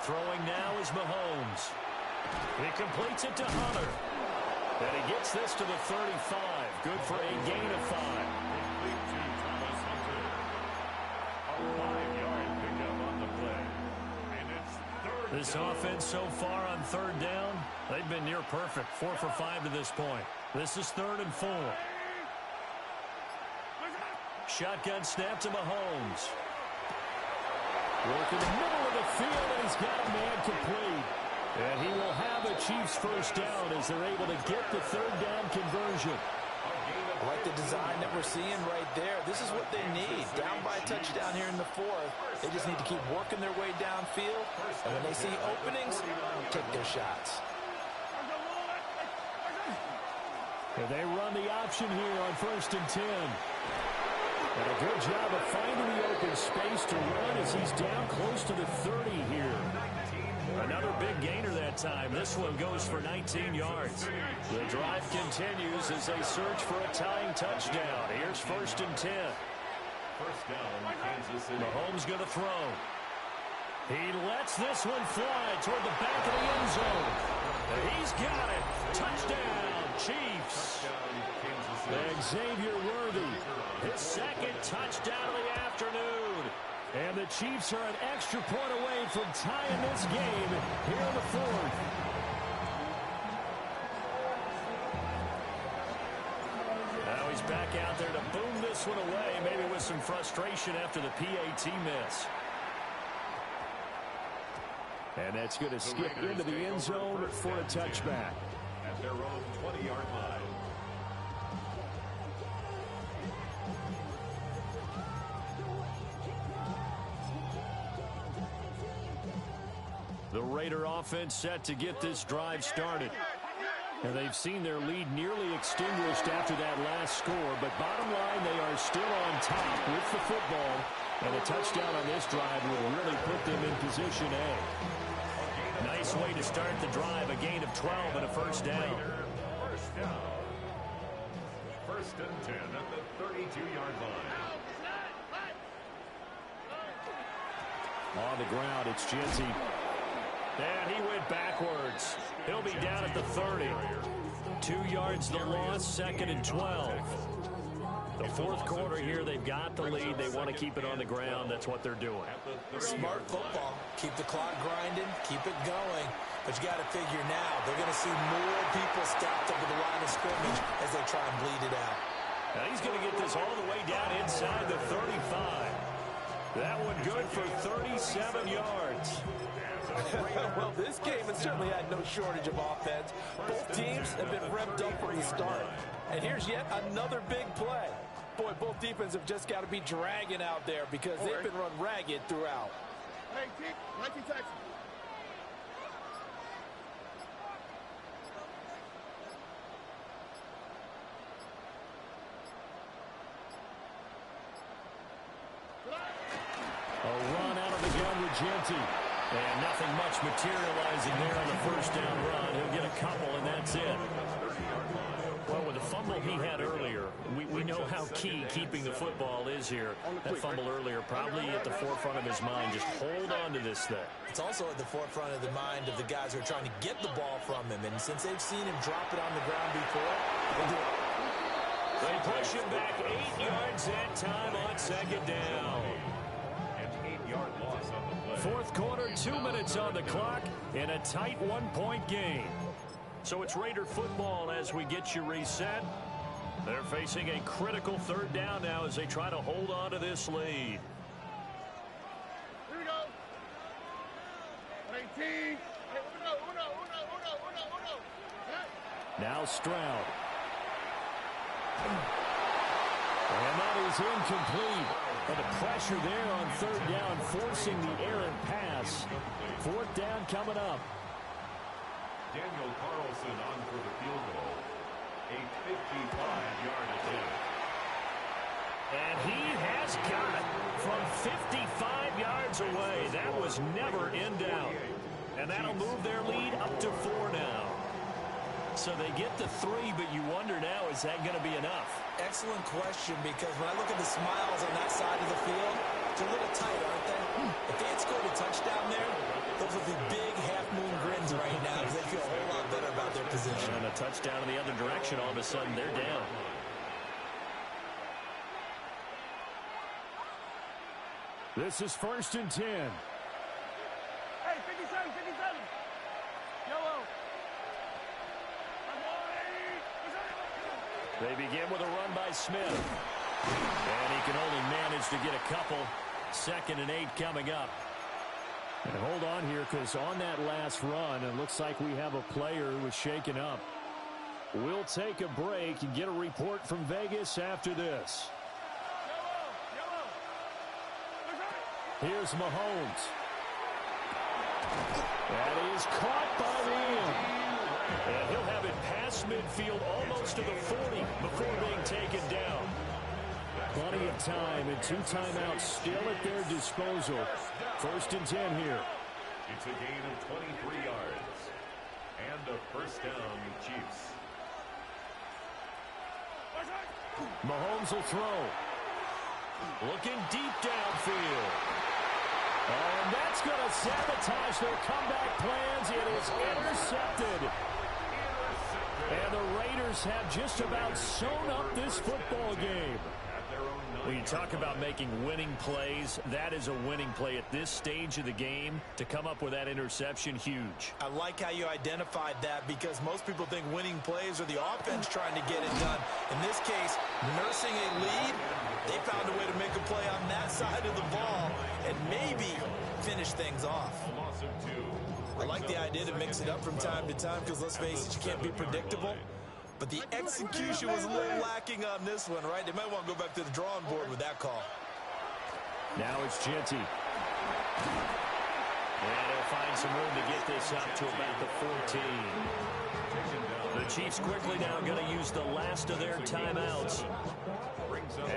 Throwing now is Mahomes. He completes it to Hunter. And he gets this to the 35. Good for a gain of 5. A 5-yard pickup on the play. And it's 3rd This down. offense so far on 3rd down, they've been near perfect. 4 for 5 to this point. This is 3rd and 4. Shotgun snap to Mahomes. Working the middle of the field, and he's got a man complete. And he will have a Chiefs 1st down as they're able to get the 3rd down conversion. I like the design that we're seeing right there. This is what they need. Down by a touchdown here in the 4th. They just need to keep working their way downfield. And when they see openings, take their shots. And they run the option here on 1st and 10. And a good job of finding the open space to run as he's down close to the 30 here. Another big gainer that time. This one goes for 19 yards. The drive continues as they search for a tying touchdown. Here's 1st and 10. 1st down, Kansas City. Mahomes going to throw. He lets this one fly toward the back of the end zone. And he's got it. Touchdown, Chiefs. Touchdown, Kansas City. Xavier Worthy, his 2nd touchdown of the afternoon. And the Chiefs are an extra point away from tying this game here in the 4th. Now he's back out there to boom this one away, maybe with some frustration after the PAT miss. And that's going to skip into the end zone for a touchback. At their own 20-yard line. The Raider offense set to get this drive started. And they've seen their lead nearly extinguished after that last score. But bottom line, they are still on top with the football. And a touchdown on this drive will really put them in position A. Nice way to start the drive. A gain of 12 and a 1st down. 1st down. 1st and 10 at the 32-yard line. On the ground, it's Genty. And he went backwards. He'll be down at the 30. 2 yards the loss, 2nd and 12. The 4th quarter here, they've got the lead. They want to keep it on the ground. That's what they're doing. Smart football. Keep the clock grinding. Keep it going. But you got to figure now, they're going to see more people stacked up at the line of scrimmage as they try and bleed it out. Now he's going to get this all the way down inside the 35. That one good for 37 yards. Well, this game has certainly had no shortage of offense. Both teams have been revved up from the start. And here's yet another big play. Boy, both defenses have just got to be dragging out there because they've been run ragged throughout. Hey, 19 Texas. A run out of the gun with Genty. And nothing much materializing there on the first down run. He'll get a couple, and that's it. Well, with the fumble he had earlier, we know how key keeping the football is here. That fumble earlier probably at the forefront of his mind. Just hold on to this thing. It's also at the forefront of the mind of the guys who are trying to get the ball from him. And since they've seen him drop it on the ground before, they'll do it. They push him back 8 yards that time on second down. An 8-yard loss on the play. Fourth quarter, 2 minutes on the clock, in a tight one-point game. So it's Raider football as we get you reset. They're facing a critical third down now as they try to hold on to this lead. Here we go. 19. Hey, uno. Hey. Now Stroud. And that is incomplete. But the pressure there on third down, forcing the errant pass. Fourth down coming up. Daniel Carlson on for the field goal. A 55-yard attempt. And he has got it from 55 yards away. That was never in doubt. And that'll move their lead up to 4 now. So they get to 3, but you wonder now, is that going to be enough? Excellent question, because when I look at the smiles on that side of the field, they're a little tight, aren't they? If they had scored a touchdown there, those would be big half-moon grins right now because they feel a whole lot better about their position. And a touchdown in the other direction, all of a sudden they're down. This is 1st and 10. Hey, 57. Yellow. They begin with a run by Smith. And he can only manage to get a couple. 2nd and 8 coming up. And hold on here, because on that last run, it looks like we have a player who was shaken up. We'll take a break and get a report from Vegas after this. Here's Mahomes. That is caught by Williams. And he'll have it past midfield almost to the 40 before being taken down. Plenty of time and 2 timeouts still at their disposal. 1st and 10 here. It's a gain of 23 yards. And a first down, Chiefs. Mahomes will throw. Looking deep downfield. And that's going to sabotage their comeback plans. It is intercepted. And the Raiders have just about sewn up this football game. When you talk about making winning plays, that is a winning play at this stage of the game. To come up with that interception, huge. I like how you identified that, because most people think winning plays are the offense trying to get it done. In this case, nursing a lead, they found a way to make a play on that side of the ball and maybe finish things off. I like the idea to mix it up from time to time, because let's face it, you can't be predictable. But the execution was a little lacking on this one, right? They might want to go back to the drawing board with that call. Now it's Genty. And he'll find some room to get this up to about the 14. The Chiefs quickly now going to use the last of their timeouts,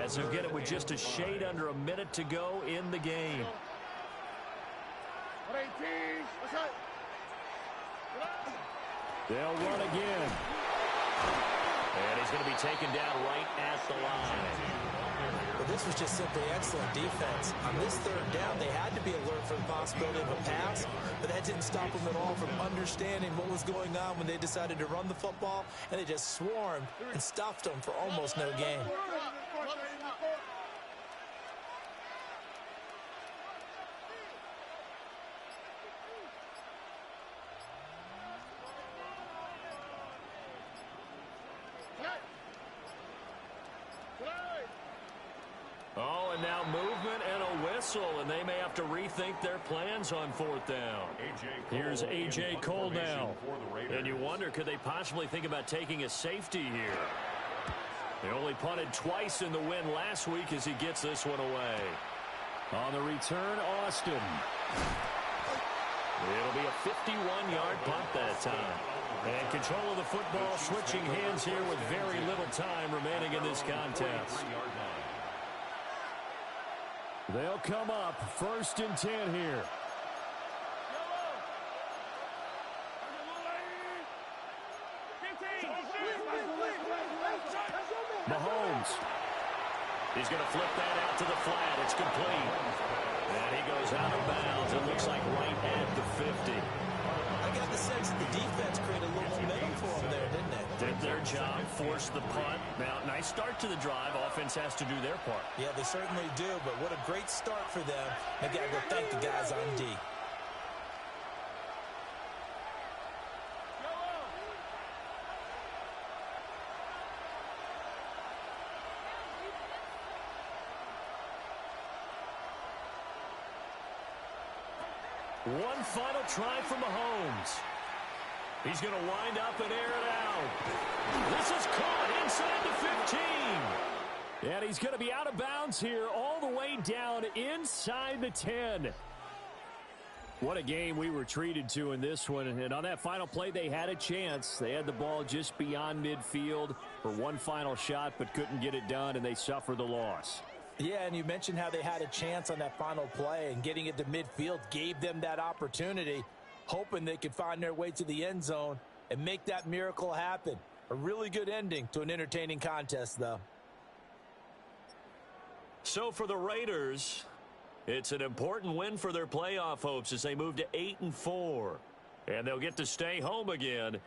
as they'll get it with just a shade under a minute to go in the game. 18. What's up? They'll run again. And he's going to be taken down right at the line. But this was just simply excellent defense. On this third down, they had to be alert for the possibility of a pass, but that didn't stop them at all from understanding what was going on when they decided to run the football, and they just swarmed and stuffed them for almost no gain. Oh, and now movement and a whistle, and they may have to rethink their plans on fourth down. Here's A.J. Cole now. And you wonder, could they possibly think about taking a safety here? They only punted twice in the win last week as he gets this one away. On the return, Austin. It'll be a 51-yard punt that time. And control of the football switching hands here with very little time remaining in this contest. They'll come up 1st and 10 here. Mahomes. He's going to flip that out to the flat. It's complete. And he goes out of bounds. It looks like right at the 50. I got the sense that the defense created a little momentum for them there, didn't they? Did their job, forced the punt. Now, nice start to the drive. Offense has to do their part. Yeah, they certainly do, but what a great start for them. They got to go thank the guys on D. One final try from Mahomes. He's going to wind up and air it out. This is caught inside the 15. And he's going to be out of bounds here all the way down inside the 10. What a game we were treated to in this one. And on that final play, they had a chance. They had the ball just beyond midfield for one final shot, but couldn't get it done, and they suffered the loss. Yeah, and you mentioned how they had a chance on that final play, and getting it to midfield gave them that opportunity, hoping they could find their way to the end zone and make that miracle happen. A really good ending to an entertaining contest, though. So for the Raiders, it's an important win for their playoff hopes as they move to 8-4. And they'll get to stay home again